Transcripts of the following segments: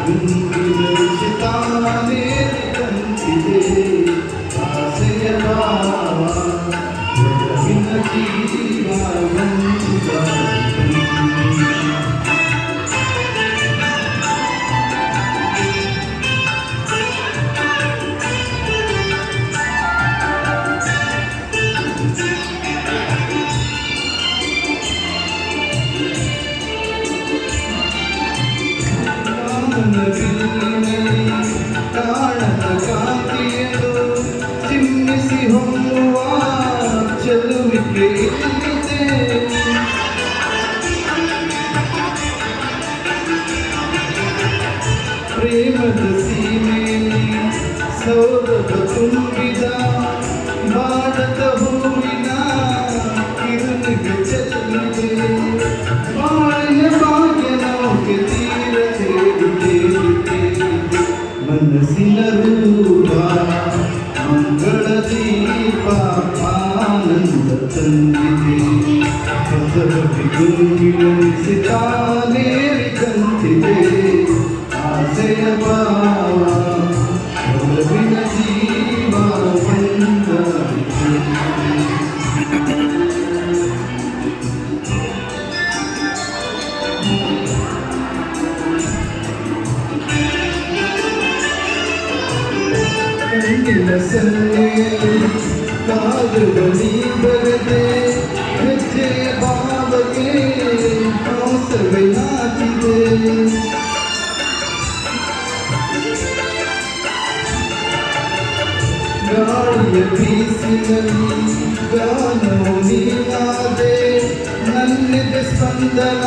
ಗುಂಗಿನಲ್ಲಿ ತಾನೇ ಕಂತಿದೆ ಆಸೆಯ ಭಾವ ಒಲವಿನ ಜೀವ ಕಾಣದ ಕಾಂತಿಯದು ಚಿಮ್ಮಿಸಿ ಹೊಮ್ಮುವ ಚೆಲುವಿಕೆ ಇಲ್ಲಿದೆ ಪ್ರೇಮದ ಸೀಮೆಯಲ್ಲಿ ಸೌರಭ ತುಂಬಿದ ಬಾಡದ ಹೂವಿನ ಕಿರುನಿಗೆ ಚೆಲ್ಲಿದೆ ಬಾಳಿನ ಭಾಗ್ಯ ನೌಕೆ ತೀರ ಸೇರಿದೆ ಮನಸ್ಸಿನ ರೂಪ ಮಂಗಳ ದೀಪ ಆನಂದ ತಂದಿದೆ ಹೊಸಬಿ ಗುಂಗಿಳಿಸಿ ತಾನೇರಿ ಕಂತಿದೆ ಆಸೆಯ ಭಾವ ಒಲವಿನ ಜೀವ ಕಣ್ಣಿನ ಸನ್ನೆಯಲ್ಲಿ ಕಾದುಬಲಿ ಬರದೆ ಹೆಜ್ಜೆಯ ಭಾವಕ್ಕೆ ಹಂಸವೇ ನಾಚಿದೆ ಗಾಳಿಯ ಬೀಸಿನಲ್ಲಿ ಗಾನವು ನೀನಾದೆ ನನ್ನೆದೆ ಸ್ಪಂದನ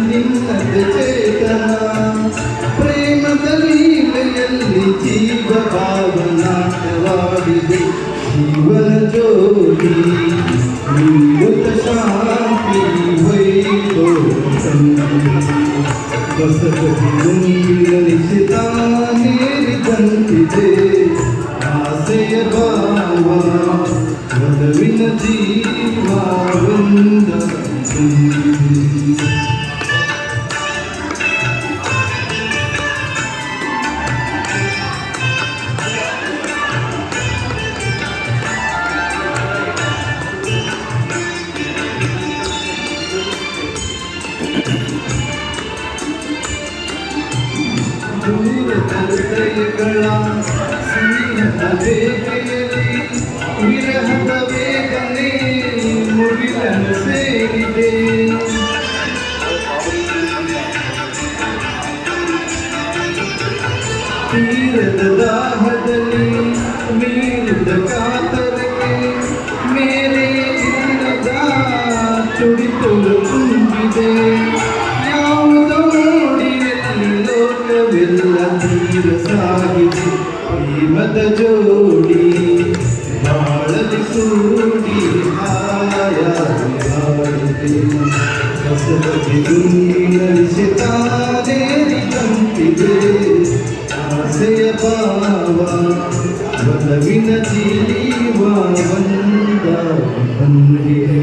ನಿನ್ನದೆ ಚೇತನ ಪ್ರೇಮದ ಲೀಲೆಯಲ್ಲಿ ಜೀವ ಭಾವನಾಟವಾಡಿದೆ ಜೀವನ ಜೋಡಿ ನೀಡುತ್ತ ಶಾಂತಿ ವೈಭವ ಹೊಸಬಿ ಗುಂಗಿನಲ್ಲಿ ತಾನೇರಿ ಕಂತಿದೆ ಆಸೆಯ ಭಾವ ಒಲವಿನ ಜೀವ ವೃಂದ ದೂರದ ಹೃದಯಗಳ ಸ್ನೇಹದ ಬೇಕೆಯಲ್ಲಿ ವಿರಹದ ವೇದನೆ ಮುಗಿಲನ್ನು ಸೇರಿದೆ ತೀರದ ದಾಹದಲ್ಲಿ ಮೀರಿದ ಕಾತರಕ್ಕೆ ಮೇಲೆ ಇಲ್ಲದ ತುಡಿತಲು ತುಂಬಿದೆ ಯಾವುದೋ ನೋಡಿಯಲ್ಲಿ ಲೋಕವೆಲ್ಲ ತೀರ ಸಾಗಿದೆ ಪ್ರೇಮದ ಜೋಡಿ ಬಾಳಲಿ ಕೂಡಿ ಹಾಯಾಗಿದೆ ಹೊಸಬಿ ಗುಂಗಿನಲ್ಲಿ ತಾನೇರಿ ಕಂತಿದೆ ಆಸೆಯ ಭಾವ ಒಲವಿನ ಜೀವ ಬಂದ ಬಂದಿದೆ.